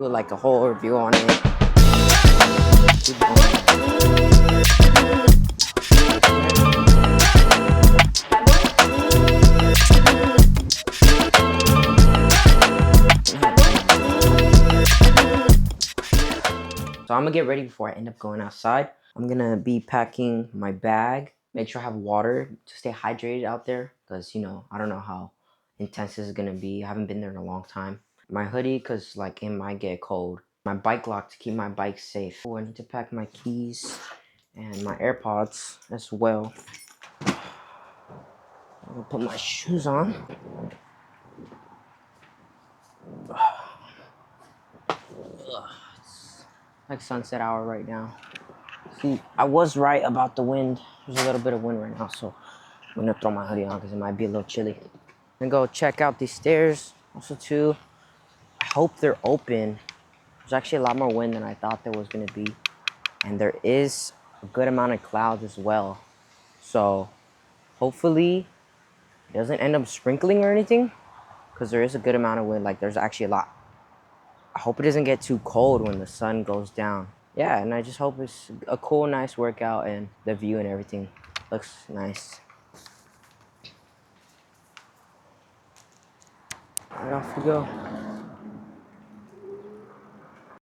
do like a whole review on it. So I'm gonna get ready before I end up going outside. I'm gonna be packing my bag, make sure I have water to stay hydrated out there, because you know, I don't know how intense this is gonna be. I haven't been there in a long time. My hoodie, because like it might get cold. My bike lock to keep my bike safe. Oh, I need to pack my keys and my AirPods as well. I'm gonna put my shoes on. It's like sunset hour right now. See, I was right about the wind. There's a little bit of wind right now, so I'm gonna throw my hoodie on because it might be a little chilly. I'm gonna go check out these stairs. Also, too, I hope they're open. There's actually a lot more wind than I thought there was gonna be, and there is a good amount of clouds as well. So hopefully it doesn't end up sprinkling or anything, because there is a good amount of wind. Like there's actually a lot. I hope it doesn't get too cold when the sun goes down. Yeah, and I just hope it's a cool, nice workout and the view and everything looks nice. Right, off we go.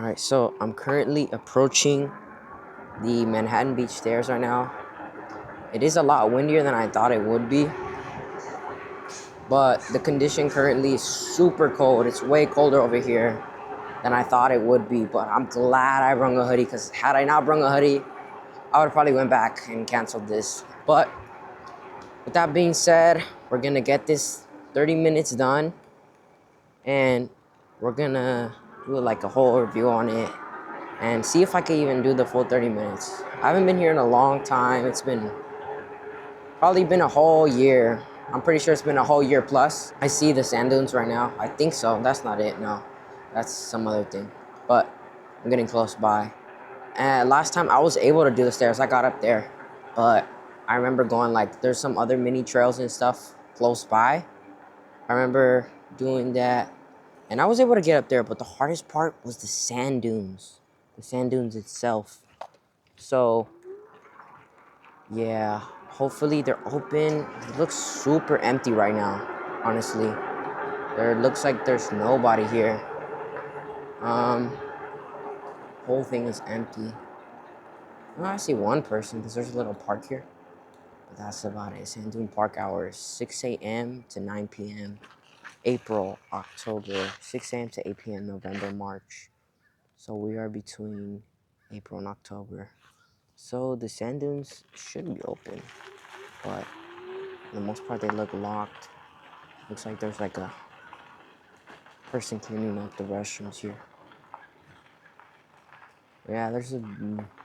Alright, so I'm currently approaching the Manhattan Beach stairs right now. It is a lot windier than I thought it would be, but the condition currently is super cold. It's way colder over here than I thought it would be, but I'm glad I brought a hoodie, because had I not brought a hoodie, I would have probably went back and canceled this. But with that being said, we're gonna get this 30 minutes done, and we're gonna do like a whole review on it and see if I can even do the full 30 minutes. I haven't been here in a long time. It's probably been a whole year. I'm pretty sure it's been a whole year plus. I see the sand dunes right now. I think so. That's not it, no. That's some other thing. But I'm getting close by. And last time I was able to do the stairs, I got up there. But I remember going like, there's some other mini trails and stuff close by. I remember doing that. And I was able to get up there, but the hardest part was the sand dunes. The sand dunes itself. So, yeah, hopefully they're open. It looks super empty right now, honestly. There looks like there's nobody here. Whole thing is empty. Oh, I see one person because there's a little park here. But that's about it. Sand dune park hours, 6 a.m. to 9 p.m. April, October, 6 a.m. to 8 p.m. November, March. So we are between April and October. So the sand dunes should be open, but for the most part they look locked. Looks like there's like a person cleaning up the restrooms here. Yeah, there's a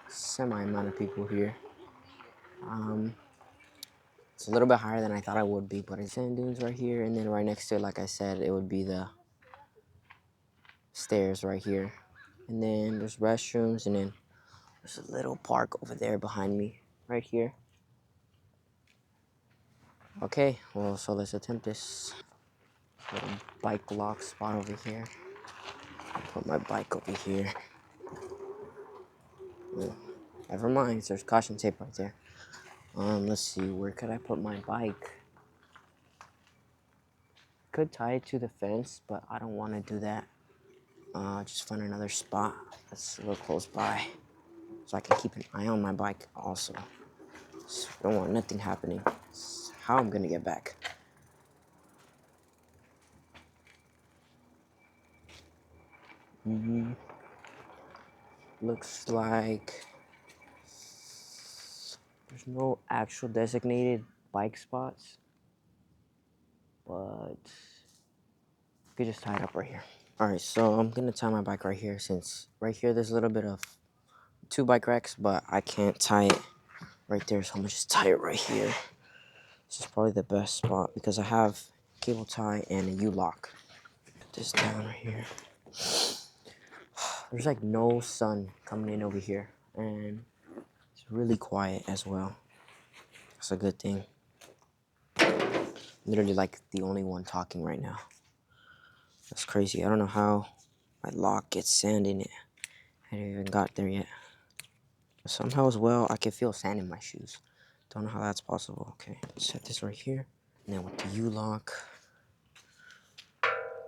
semi amount of people here. It's a little bit higher than I thought it would be, but it's sand dunes right here, and then right next to it, like I said, it would be the stairs right here. And then there's restrooms, and then there's a little park over there behind me, right here. Okay, well, so let's attempt this. Little bike lock spot over here. I'll put my bike over here. Oh, never mind, there's caution tape right there. Let's see, where could I put my bike? Could tie it to the fence, but I don't want to do that. Just find another spot that's a little close by, so I can keep an eye on my bike also. So I don't want nothing happening. It's how I'm gonna get back. Looks like there's no actual designated bike spots, but you could just tie it up right here. All right, so I'm gonna tie my bike right here, since right here there's a little bit of 2 bike racks, but I can't tie it right there, so I'm gonna just tie it right here. This is probably the best spot because I have cable tie and a U-lock. Put this down right here. There's like no sun coming in over here, and it's really quiet as well. That's a good thing. Literally like the only one talking right now. That's crazy. I don't know how my lock gets sand in it. I haven't even got there yet. Somehow as well, I can feel sand in my shoes. Don't know how that's possible. Okay, set this right here. And then with the U-lock,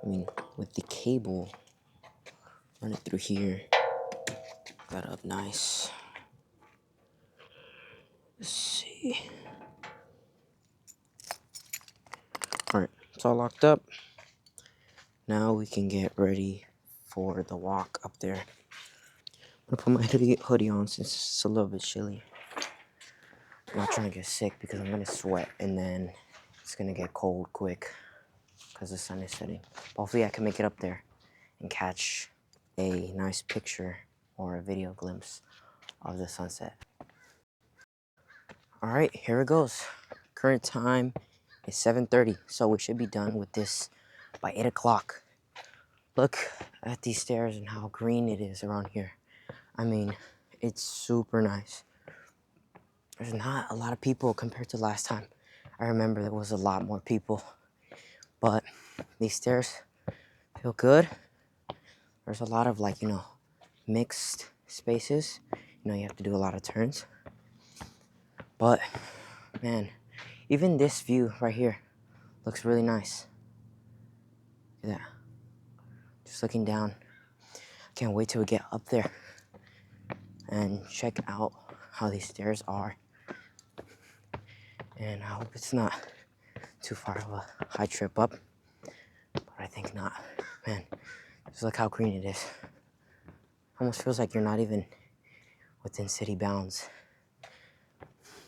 with the cable, run it through here. Got up nice. Let's see. Alright, it's all locked up. Now we can get ready for the walk up there. I'm gonna put my hoodie on since it's a little bit chilly. I'm not trying to get sick because I'm gonna sweat and then it's gonna get cold quick because the sun is setting. Hopefully I can make it up there and catch a nice picture or a video glimpse of the sunset. Alright, here it goes. Current time is 7:30, so we should be done with this by 8 o'clock. Look at these stairs and how green it is around here. I mean, it's super nice. There's not a lot of people compared to last time. I remember there was a lot more people, but these stairs feel good. There's a lot of mixed spaces. You have to do a lot of turns. But man, even this view right here looks really nice. Look at that. Just looking down. Can't wait till we get up there and check out how these stairs are. And I hope it's not too far of a high trip up, but I think not. Man, just look how green it is. Almost feels like you're not even within city bounds.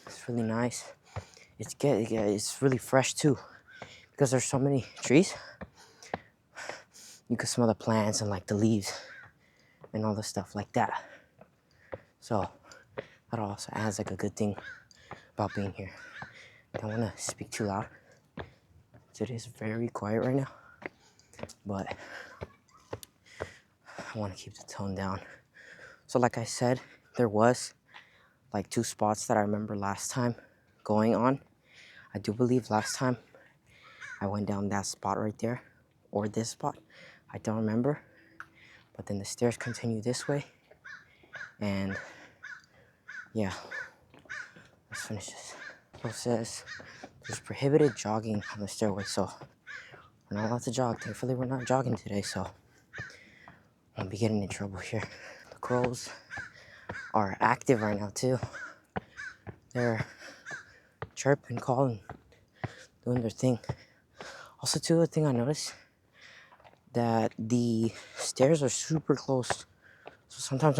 It's really nice. It's really fresh too, because there's so many trees. You can smell the plants and the leaves and all the stuff like that. So that also adds a good thing about being here. I don't want to speak too loud. It is very quiet right now, but I want to keep the tone down. So like I said, there was 2 spots that I remember last time going on. I do believe last time I went down that spot right there, or this spot. I don't remember. But then the stairs continue this way. And yeah, let's finish this. So it says there's prohibited jogging on the stairway, so we're not allowed to jog. Thankfully, we're not jogging today, so I won't be getting in trouble here. The crows are active right now too. They're chirping, calling, doing their thing. Also too, the thing I noticed, that the stairs are super close. So sometimes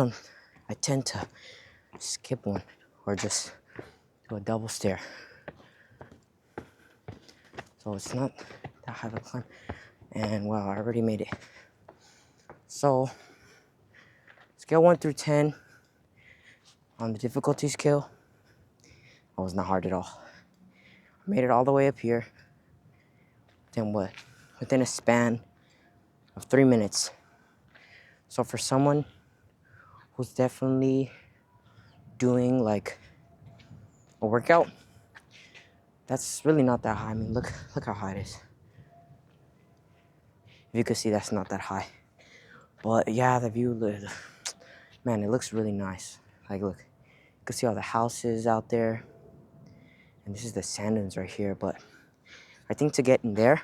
I tend to skip one or just do a double stair. So it's not that high of a climb. And wow, I already made it. So scale 1 through 10 on the difficulty scale, it was not hard at all. I made it all the way up here. Then what? Within a span of 3 minutes. So for someone who's definitely doing a workout, that's really not that high. I mean, look how high it is. If you could see, that's not that high. But yeah, the view, man, it looks really nice. Look, you can see all the houses out there. And this is the sand dunes right here. But I think to get in there,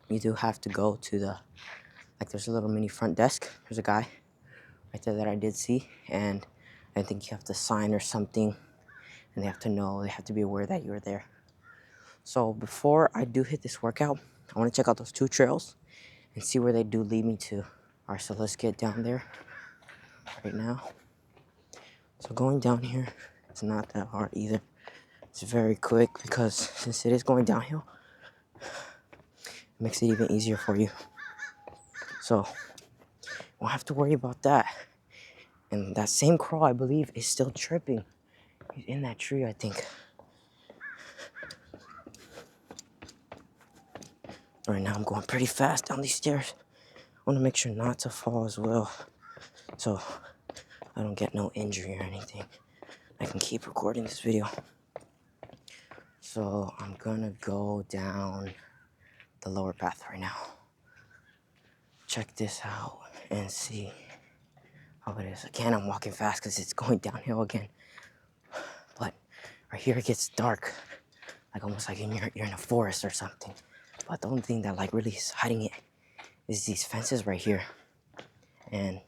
you do have to go to the, there's a little mini front desk. There's a guy right there that I did see. And I think you have to sign or something. And they have to be aware that you're there. So before I do hit this workout, I want to check out those 2 trails and see where they do lead me to. All right, so let's get down there right now. So going down here, it's not that hard either. It's very quick because since it is going downhill, it makes it even easier for you. So you won't have to worry about that. And that same crow, I believe, is still chirping. He's in that tree, I think. Right now I'm going pretty fast down these stairs. I want to make sure not to fall as well, so I don't get no injury or anything. I can keep recording this video. So I'm gonna go down the lower path right now. Check this out. and see how it is. Again, I'm walking fast because it's going downhill again. But right here it gets dark, like almost like you're in a forest or something. But the only thing that like really is hiding it is these fences right here. And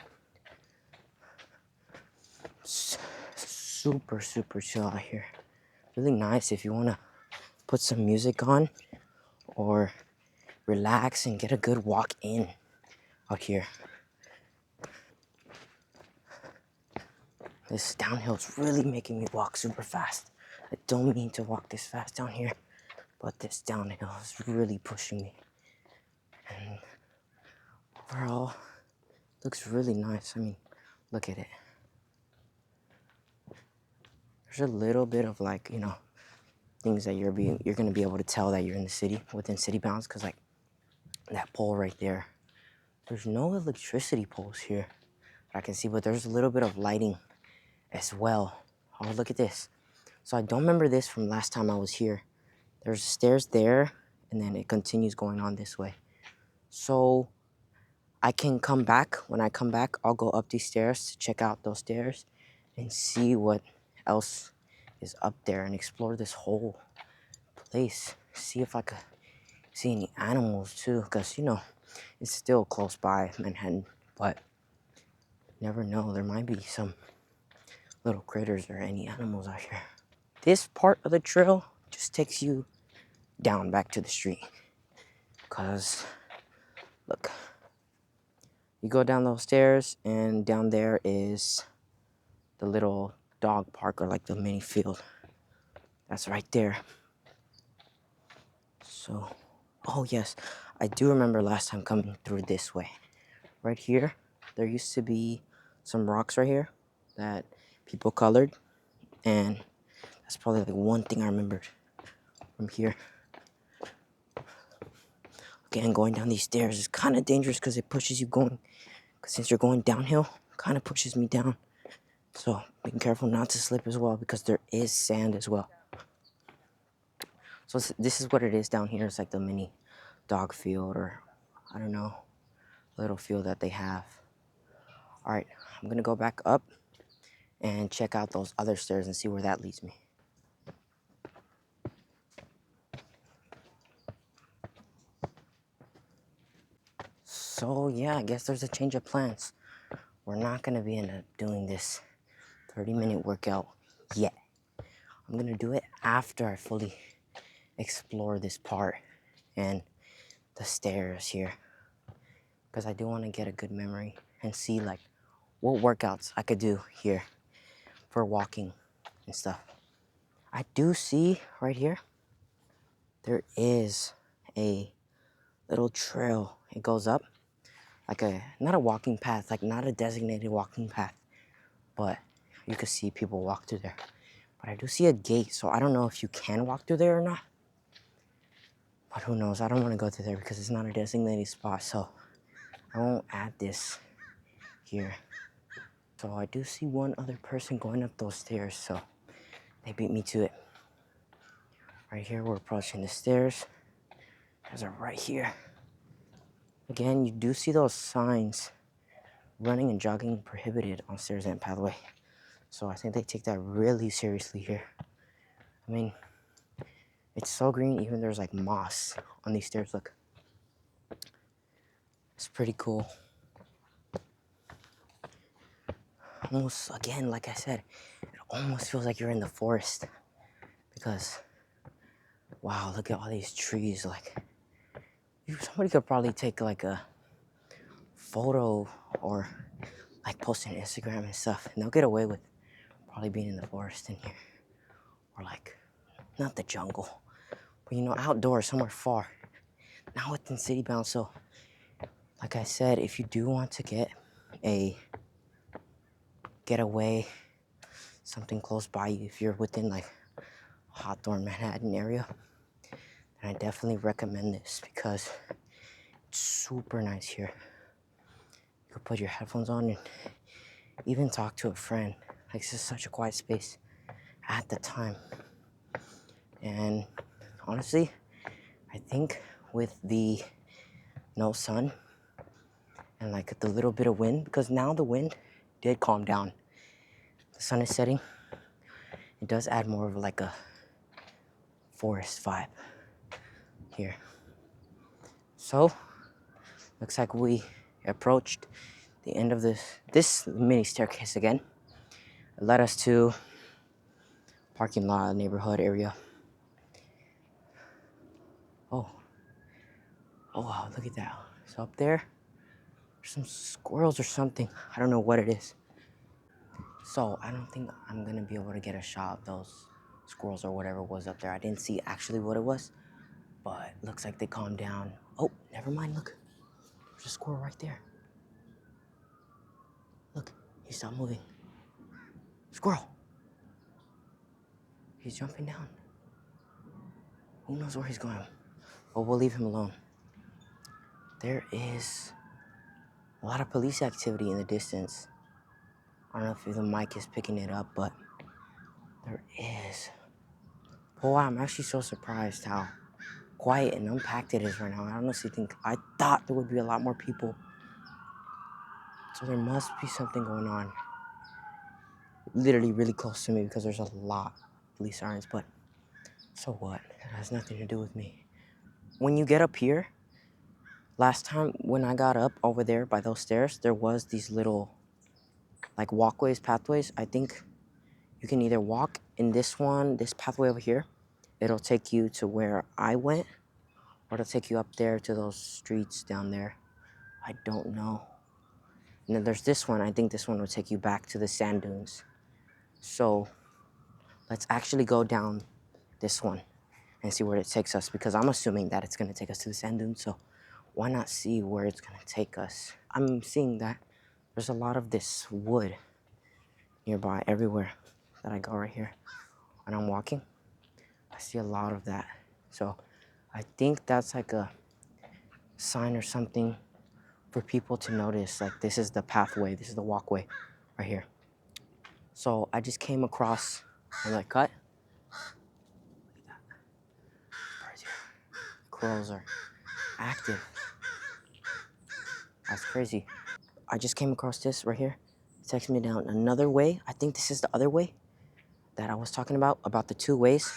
super chill out here. Really nice if you want to put some music on or relax and get a good walk in out here. This downhill is really making me walk super fast. I don't mean to walk this fast down here, but this downhill is really pushing me. And overall, looks really nice. I mean, look at it. There's a little bit of like, you know, things that you're gonna be able to tell that you're in the city, within city bounds, because like that pole right there, there's no electricity poles here that I can see, but there's a little bit of lighting as well. Oh, look at this. So I don't remember this from last time I was here. There's stairs there, and then it continues going on this way. So I can come back. When I come back, I'll go up these stairs to check out those stairs and see what else is up there and explore this whole place. See if I could see any animals too, because, you know, it's still close by Manhattan, but never know. There might be some little critters or any animals out here. This part of the trail just takes you down back to the street, because look, you go down those stairs and down there is the little dog park, or like the mini field. That's right there. So, oh yes, I do remember last time coming through this way. Right here, there used to be some rocks right here that people colored, and that's probably like one thing I remembered from here. Again, going down these stairs is kind of dangerous because it pushes you going, because since you're going downhill, kind of pushes me down. So being careful not to slip as well, because there is sand as well. So this is what it is down here. It's like the mini dog field, or I don't know, little field that they have. All right, I'm gonna go back up and check out those other stairs and see where that leads me. So yeah, I guess there's a change of plans. We're not gonna be doing this 30-minute workout yet. I'm gonna do it after I fully explore this part and the stairs here, because I do want to get a good memory and see like what workouts I could do here for walking and stuff. I do see right here, there is a little trail. It goes up like not a walking path, like not a designated walking path, but you could see people walk through there. But I do see a gate, so I don't know if you can walk through there or not. But who knows? I don't want to go through there because it's not a designated spot, so I won't add this here. So I do see one other person going up those stairs, so they beat me to it. Right here, we're approaching the stairs. There's a right here. Again, you do see those signs, running and jogging prohibited on stairs and pathway. So I think they take that really seriously here. I mean, it's so green, even there's like moss on these stairs, look. It's pretty cool. Almost, again, like I said, it almost feels like you're in the forest, because, wow, look at all these trees. Like, somebody could probably take like a photo or like post on Instagram and stuff, and they'll get away with probably being in the forest in here, or like, not the jungle, but you know, outdoors, somewhere far, not within city bounds. So, like I said, if you do want to get a getaway, something close by you, if you're within like Hawthorne, Manhattan area, then I definitely recommend this, because it's super nice here. You could put your headphones on and even talk to a friend. Like, it's just such a quiet space at the time. And honestly, I think with the no sun And like the little bit of wind, because now the wind did calm down. The sun is setting. It does add more of like a forest vibe here. So, looks like we approached the end of this mini staircase again. It led us to parking lot, neighborhood area. Oh wow, look at that. So up there, there's some squirrels or something. I don't know what it is. So I don't think I'm gonna be able to get a shot of those squirrels or whatever was up there. I didn't see actually what it was, but looks like they calmed down. Oh, never mind, look. There's a squirrel right there. Look, he stopped moving. Squirrel. He's jumping down. Who knows where he's going? But we'll leave him alone. There is a lot of police activity in the distance. I don't know if the mic is picking it up, but there is. Oh wow, I'm actually so surprised how quiet and unpacked it is right now. I honestly think I thought there would be a lot more people. So there must be something going on. Literally really close to me because there's a lot of police sirens, but so what? It has nothing to do with me. When you get up here, last time when I got up over there by those stairs, there was these little like walkways, pathways. I think you can either walk in this one, this pathway over here. It'll take you to where I went, or it'll take you up there to those streets down there. I don't know. And then there's this one. I think this one will take you back to the sand dunes. So let's actually go down this one and see where it takes us, because I'm assuming that it's going to take us to the sand dunes. So why not see where it's going to take us? I'm seeing that there's a lot of this wood nearby everywhere that I go right here. And I'm walking, I see a lot of that. So I think that's like a sign or something for people to notice, like this is the pathway, this is the walkway right here. So I just came across another cut. Look at that. Birds here. Crows are active. That's crazy. I just came across this right here. It takes me down another way. I think this is the other way that I was talking about the two ways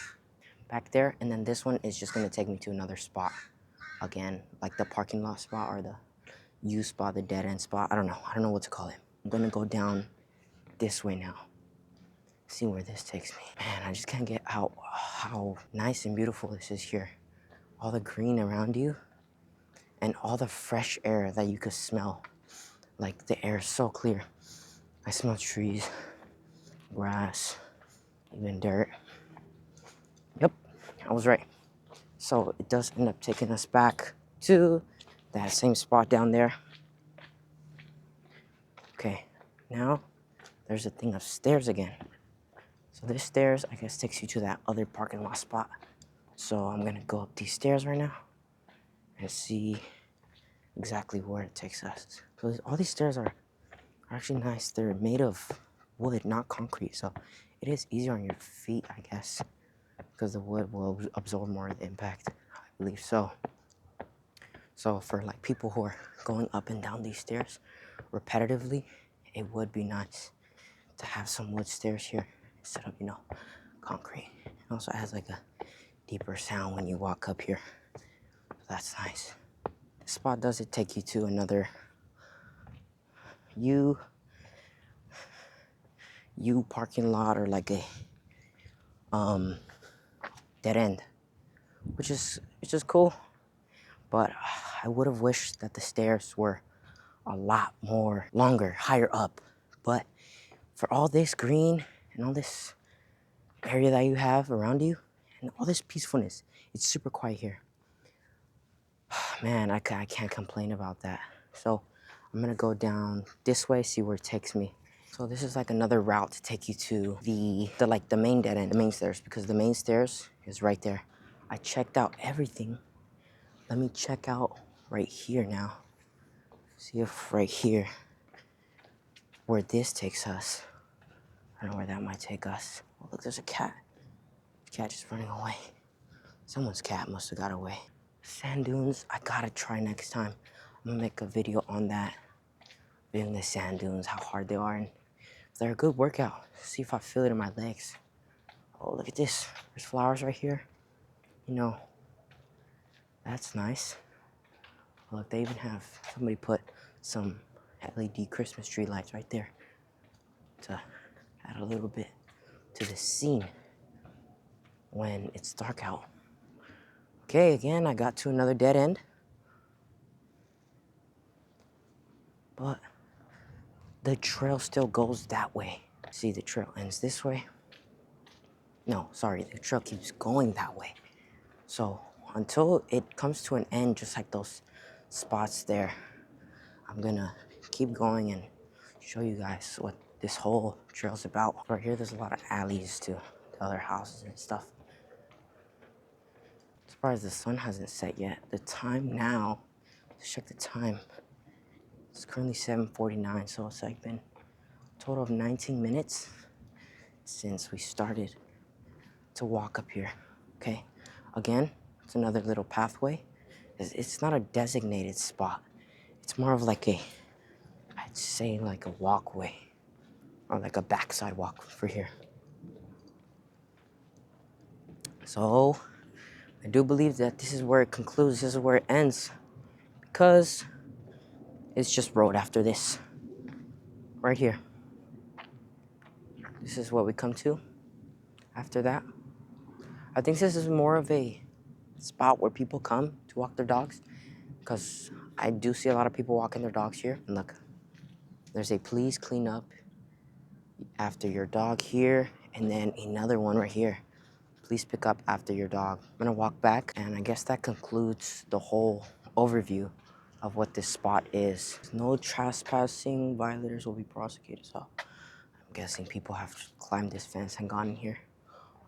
back there. And then this one is just gonna take me to another spot. Again, like the parking lot spot or the U spot, the dead end spot. I don't know what to call it. I'm gonna go down this way now. See where this takes me. Man, I just can't get out how nice and beautiful this is here. All the green around you and all the fresh air that you could smell. Like the air is so clear. I smell trees, grass, even dirt. Yep, I was right. So it does end up taking us back to that same spot down there. Okay, now there's a thing of stairs again. So this stairs, I guess, takes you to that other parking lot spot. So I'm gonna go up these stairs right now and see exactly where it takes us. So all these stairs are actually nice. They're made of wood, not concrete. So it is easier on your feet, I guess, because the wood will absorb more of the impact, I believe so. So for like people who are going up and down these stairs repetitively, it would be nice to have some wood stairs here instead of, concrete. It also has like a deeper sound when you walk up here. So that's nice. This spot does it take you to another U parking lot, or like a dead end, which is cool. But I would have wished that the stairs were a lot more longer, higher up. But for all this green and all this area that you have around you and all this peacefulness, it's super quiet here. Man, I can't complain about that. So I'm gonna go down this way, see where it takes me. So this is like another route to take you to the main dead end, the main stairs, because the main stairs is right there. I checked out everything. Let me check out right here now. See if right here, where this takes us. I don't know where that might take us. Oh, look, there's a cat. The cat just running away. Someone's cat must have got away. Sand dunes, I gotta try next time. I'm gonna make a video on that. in the sand dunes, how hard they are, and they're a good workout. See if I feel it in my legs. Oh, look at this. There's flowers right here. You know, that's nice. Look, they even have, somebody put some LED Christmas tree lights right there to add a little bit to the scene when it's dark out. Okay, again, I got to another dead end. But the trail still goes that way. See, the trail ends this way. No, sorry, the trail keeps going that way. So until it comes to an end, just like those spots there, I'm gonna keep going and show you guys what this whole trail's about. Right here, there's a lot of alleys to the other houses and stuff. I'm surprised the sun hasn't set yet. The time now, let's check the time. It's currently 7:49, so it's like been a total of 19 minutes since we started to walk up here. Okay, again, it's another little pathway. It's not a designated spot. It's more of like a, I'd say like a walkway or like a backside walk for here. So I do believe that this is where it concludes, this is where it ends, because it's just road after this, right here. This is what we come to after that. I think this is more of a spot where people come to walk their dogs, because I do see a lot of people walking their dogs here. And look, there's a please clean up after your dog here, and then another one right here. Please pick up after your dog. I'm gonna walk back, and I guess that concludes the whole overview of what this spot is. No trespassing, violators will be prosecuted. So I'm guessing people have climbed this fence and gone in here.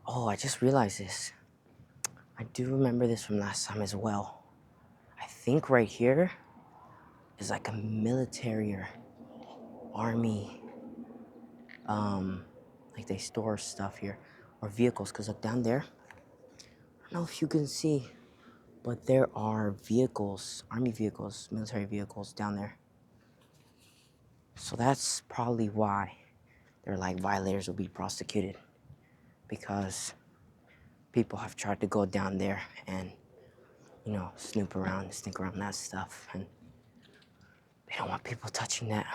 Oh, I just realized this. I do remember this from last time as well. I think right here is like a military or army, like they store stuff here, or vehicles, because look down there. I don't know if you can see, but there are vehicles, army vehicles, military vehicles down there. So that's probably why they're like violators will be prosecuted, because people have tried to go down there and, you know, snoop around, sneak around that stuff, and they don't want people touching that.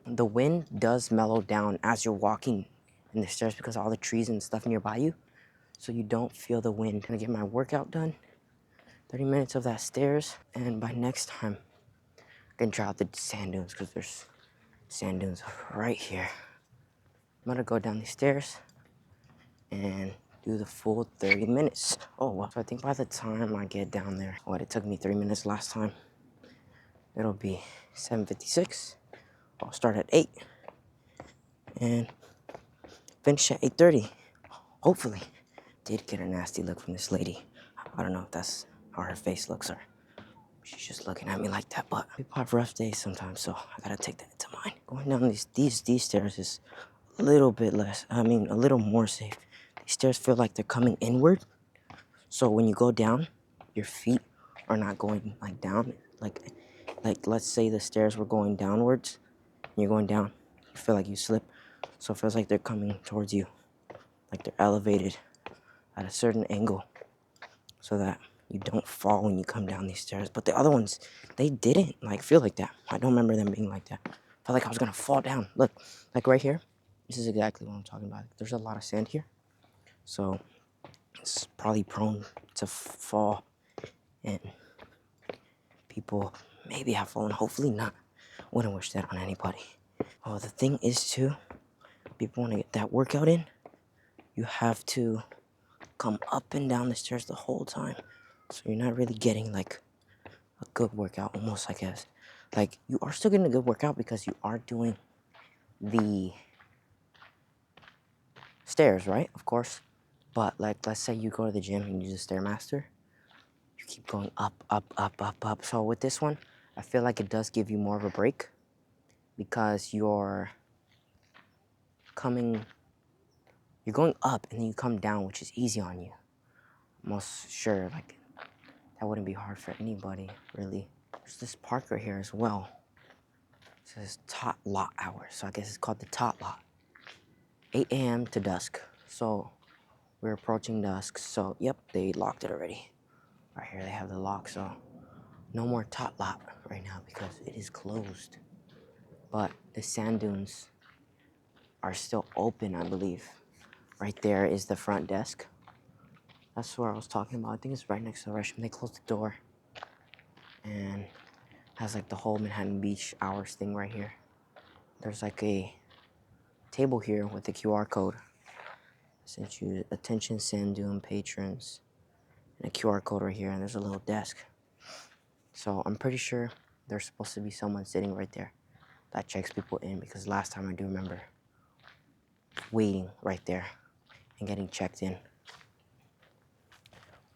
The wind does mellow down as you're walking in the stairs because of all the trees and stuff nearby you, so you don't feel the wind. I'm gonna get my workout done, 30 minutes of that stairs, and by next time, I can try out the sand dunes, because there's sand dunes right here. I'm gonna go down these stairs and do the full 30 minutes. Oh, well, so I think by the time I get down there, what, it took me 3 minutes last time, it'll be 7:56. I'll start at 8 and finish at 8:30. Hopefully. Did get a nasty look from this lady. I don't know if that's how her face looks, or she's just looking at me like that, but people have rough days sometimes, so I gotta take that into mind. Going down these stairs is a little bit a little more safe. These stairs feel like they're coming inward, so when you go down, your feet are not going like down. Like let's say the stairs were going downwards, and you're going down, you feel like you slip, so it feels like they're coming towards you, like they're elevated at a certain angle, so that you don't fall when you come down these stairs. But the other ones, they didn't like feel like that. I don't remember them being like that. I felt like I was gonna fall down. Look, like right here, this is exactly what I'm talking about. There's a lot of sand here, so it's probably prone to fall, and people maybe have fallen, hopefully not. Wouldn't wish that on anybody. Oh, the thing is too, people want to get that workout in, you have to come up and down the stairs the whole time, so you're not really getting like a good workout, almost, I guess. Like, you are still getting a good workout because you are doing the stairs, right? Of course. But like, let's say you go to the gym and you use a Stairmaster, you keep going up, up, up, up, up. So with this one, I feel like it does give you more of a break, because you're going up and then you come down, which is easy on you. I'm most sure, like, that wouldn't be hard for anybody, really. There's this park right here as well. It says tot lot hours, so I guess it's called the tot lot. 8 a.m. to dusk. So we're approaching dusk. So yep, they locked it already. Right here they have the lock, so no more tot lot right now because it is closed. But the sand dunes are still open, I believe. Right there is the front desk. That's where I was talking about. I think it's right next to the restroom. They closed the door and has like the whole Manhattan Beach hours thing right here. There's like a table here with the QR code. Sent you attention sand dune patrons and a QR code right here, and there's a little desk. So I'm pretty sure there's supposed to be someone sitting right there that checks people in, because last time I do remember waiting right there and getting checked in.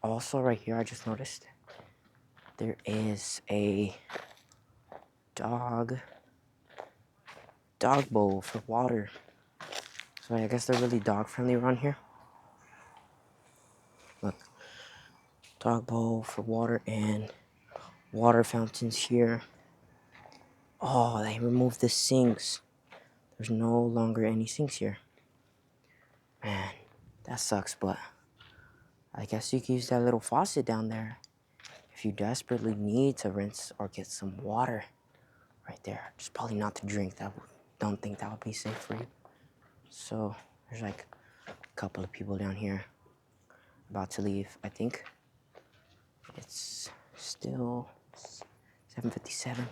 Also right here, I just noticed there is a dog bowl for water. So I guess they're really dog friendly around here. Look, dog bowl for water and water fountains here. Oh, they removed the sinks. There's no longer any sinks here. Man, that sucks, but I guess you can use that little faucet down there if you desperately need to rinse or get some water right there. Just probably not to drink. Don't think that would be safe for you. So there's like a couple of people down here about to leave. I think it's still 7:57.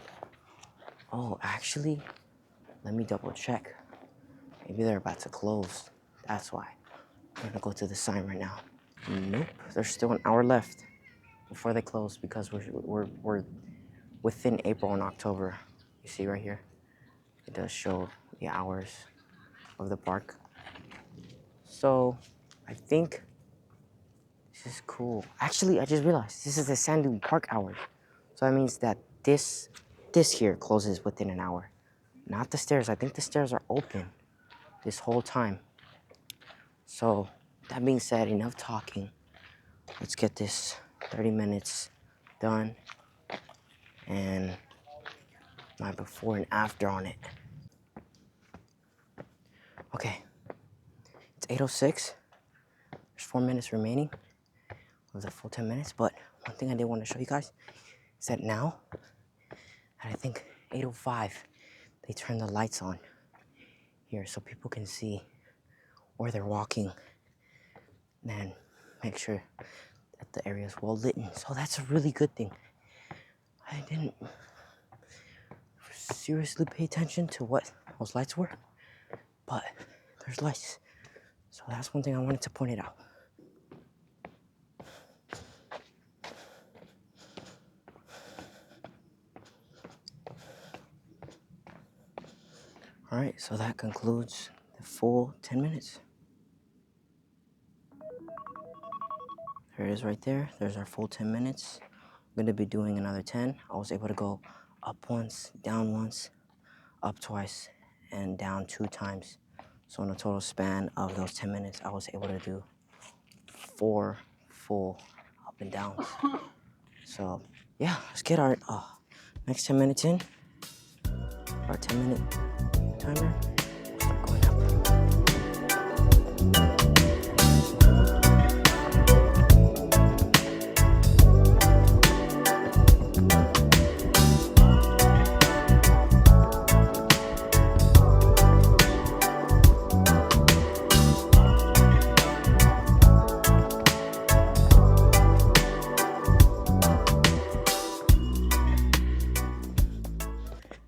Oh, actually, let me double check. Maybe they're about to close. That's why. I'm gonna go to the sign right now. Nope, there's still an hour left before they close, because we're within April and October. You see right here, it does show the hours of the park. So I think this is cool. Actually, I just realized this is the Sand Dune Park hours. So that means that this here closes within an hour. Not the stairs. I think the stairs are open this whole time. So that being said, enough talking. Let's get this 30 minutes done and my before and after on it. Okay, it's 8:06. There's 4 minutes remaining of the full 10 minutes, but one thing I did want to show you guys is that now, at I think 8:05, they turn the lights on here so people can see where they're walking and make sure that the area is well lit. So that's a really good thing. I didn't seriously pay attention to what those lights were, but there's lights. So that's one thing I wanted to point it out. All right, so that concludes the full 10 minutes. There it is right there. There's our full 10 minutes. I'm gonna be doing another 10. I was able to go up once, down once, up twice, and down 2 times. So in a total span of those 10 minutes, I was able to do 4 full up and downs. So yeah, let's get our next 10 minutes in. Our 10-minute timer. We'll start going up.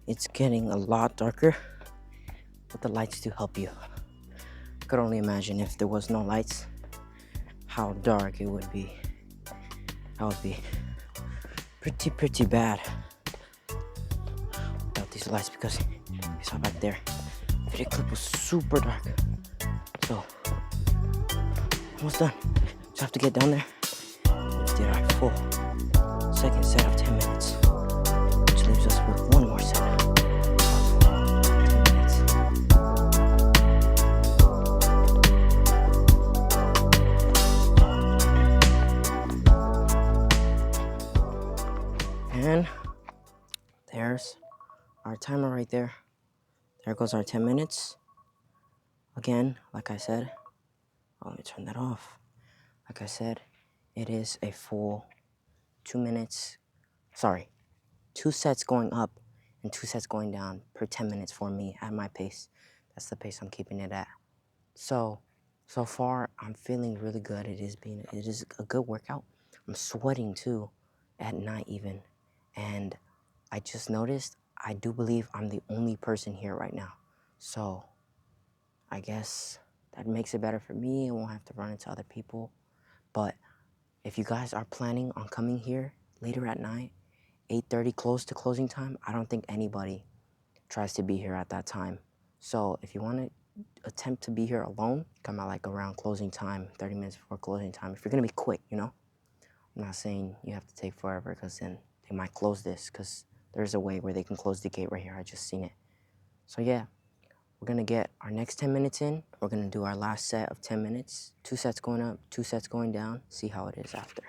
It's getting a lot darker, but the lights do help you. I could only imagine if there was no lights, how dark it would be. That would be pretty bad without these lights, because you saw back there, the video clip was super dark. So, almost done. Just have to get down there. Let's do our full second set of 10 minutes, which leaves us with one more set. And there's our timer right there. There goes our 10 minutes. Again, like I said, let me turn that off. Like I said, it is a full 2 minutes. Sorry, 2 sets going up and 2 sets going down per 10 minutes for me at my pace. That's the pace I'm keeping it at. So far I'm feeling really good. It is a good workout. I'm sweating too at night even. And I just noticed, I do believe I'm the only person here right now. So I guess that makes it better for me. I won't have to run into other people. But if you guys are planning on coming here later at night, 8:30 close to closing time, I don't think anybody tries to be here at that time. So if you want to attempt to be here alone, come out like around closing time, 30 minutes before closing time. If you're going to be quick, you know? I'm not saying you have to take forever because then they might close this because there's a way where they can close the gate right here. I just seen it. So yeah, we're going to get our next 10 minutes in. We're going to do our last set of 10 minutes. 2 sets going up, 2 sets going down. See how it is after.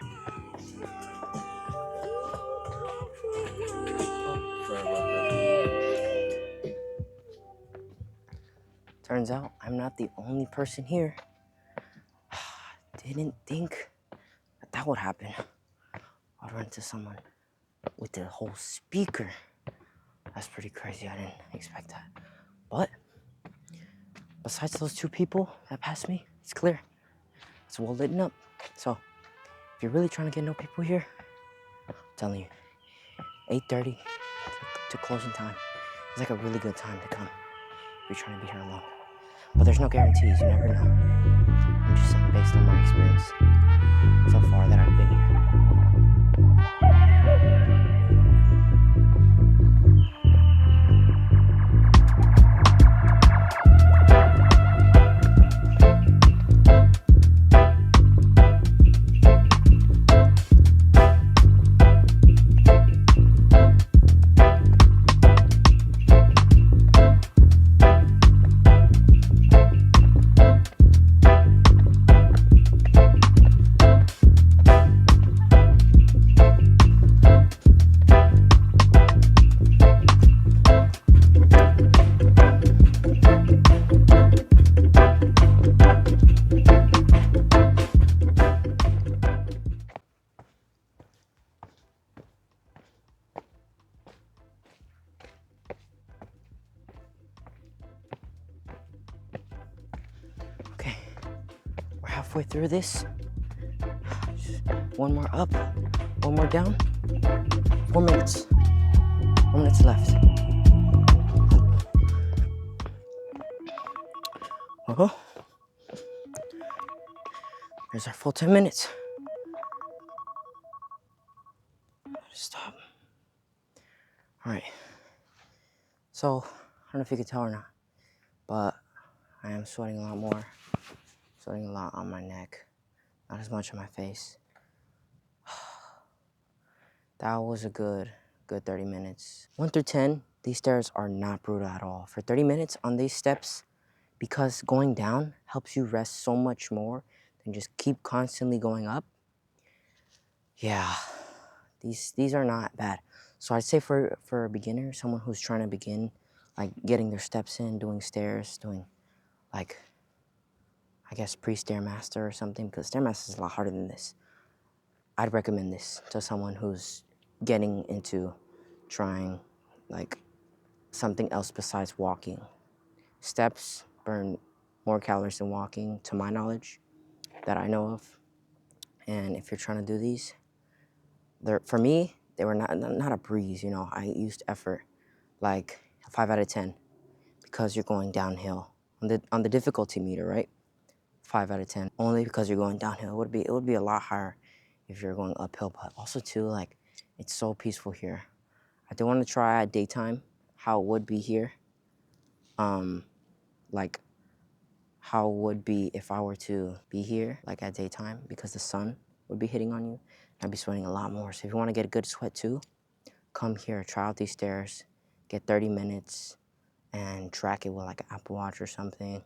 Turns out I'm not the only person here. Didn't think that would happen. I'll run into someone with the whole speaker. That's pretty crazy. I didn't expect that. But besides those 2 people that passed me, it's clear. It's well lit up. So if you're really trying to get no people here, I'm telling you, 8:30 to closing time is like a really good time to come if you're trying to be here alone. But there's no guarantees. You never know. I'm just saying based on my experience so far that I've been here. Okay, we're halfway through this. Just one more up, one more down. 4 minutes. 4 minutes left. Uh-huh. Here's our full 10 minutes. Stop. All right. So, I don't know if you can tell or not, but I am sweating a lot more. Sweating a lot on my neck. Not as much on my face. That was a good 30 minutes. 1 through 10, these stairs are not brutal at all. For 30 minutes on these steps, because going down helps you rest so much more than just keep constantly going up. Yeah, these are not bad. So I'd say for a beginner, someone who's trying to begin, like getting their steps in, doing stairs, doing like, I guess pre-Stairmaster or something, because Stairmaster is a lot harder than this. I'd recommend this to someone who's getting into trying like something else besides walking. Steps burn more calories than walking, to my knowledge, that I know of. And if you're trying to do these, for me, they were not a breeze, you know. I used effort, like a 5 out of 10, because you're going downhill on the difficulty meter, right? 5 out of 10, only because you're going downhill. It would be a lot higher if you're going uphill, but also too, like, it's so peaceful here. I do want to try at daytime how it would be here. Like how it would be if I were to be here, like at daytime, because the sun would be hitting on you. I'd be sweating a lot more. So if you want to get a good sweat too, come here, try out these stairs, get 30 minutes, and track it with like an Apple Watch or something,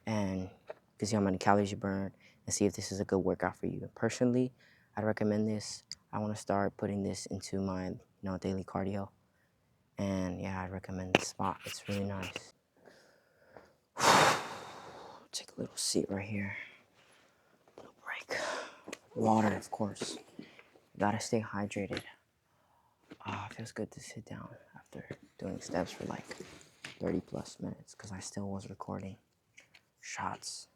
and you can see how many calories you burn, and see if this is a good workout for you. Personally, I'd recommend this. I want to start putting this into my daily cardio, And yeah, I recommend this spot. It's really nice. Take a little seat right here. Little break. Water, of course. Gotta stay hydrated. It feels good to sit down after doing steps for like 30 plus minutes because I still was recording shots.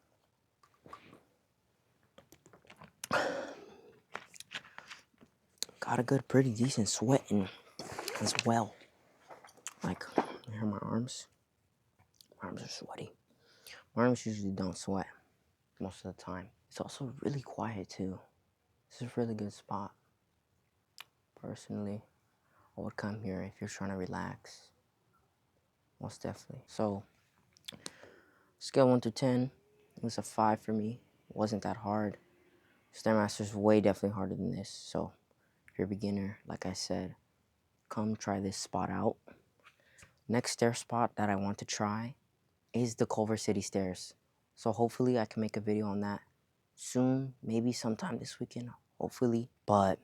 Got a good, pretty decent sweating as well. Like, you hear my arms? My arms are sweaty. My arms usually don't sweat most of the time. It's also really quiet too. This is a really good spot. Personally, I would come here if you're trying to relax. Most definitely. So, scale 1 to 10, it was a 5 for me. It wasn't that hard. Stairmaster's way definitely harder than this. So, if you're a beginner, like I said, come try this spot out. Next stair spot that I want to try is the Culver City stairs. So hopefully I can make a video on that soon, maybe sometime this weekend, hopefully. But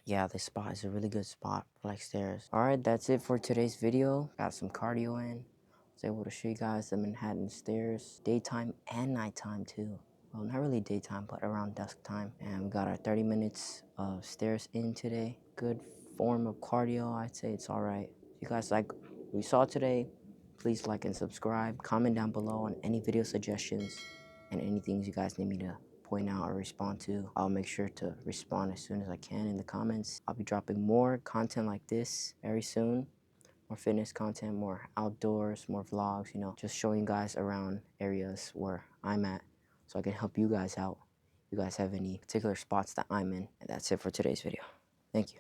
yeah, this spot is a really good spot for like stairs. All right, that's it for today's video. Got some cardio in. I was able to show you guys the Manhattan stairs, daytime and nighttime too. Well, not really daytime, but around dusk time. And we got our 30 minutes of stairs in today. Good form of cardio, I'd say it's all right. If you guys like what we saw today, please like and subscribe. Comment down below on any video suggestions and anything you guys need me to point out or respond to. I'll make sure to respond as soon as I can in the comments. I'll be dropping more content like this very soon. More fitness content, more outdoors, more vlogs, you know, just showing you guys around areas where I'm at so I can help you guys out. If you guys have any particular spots that I'm in. And that's it for today's video. Thank you.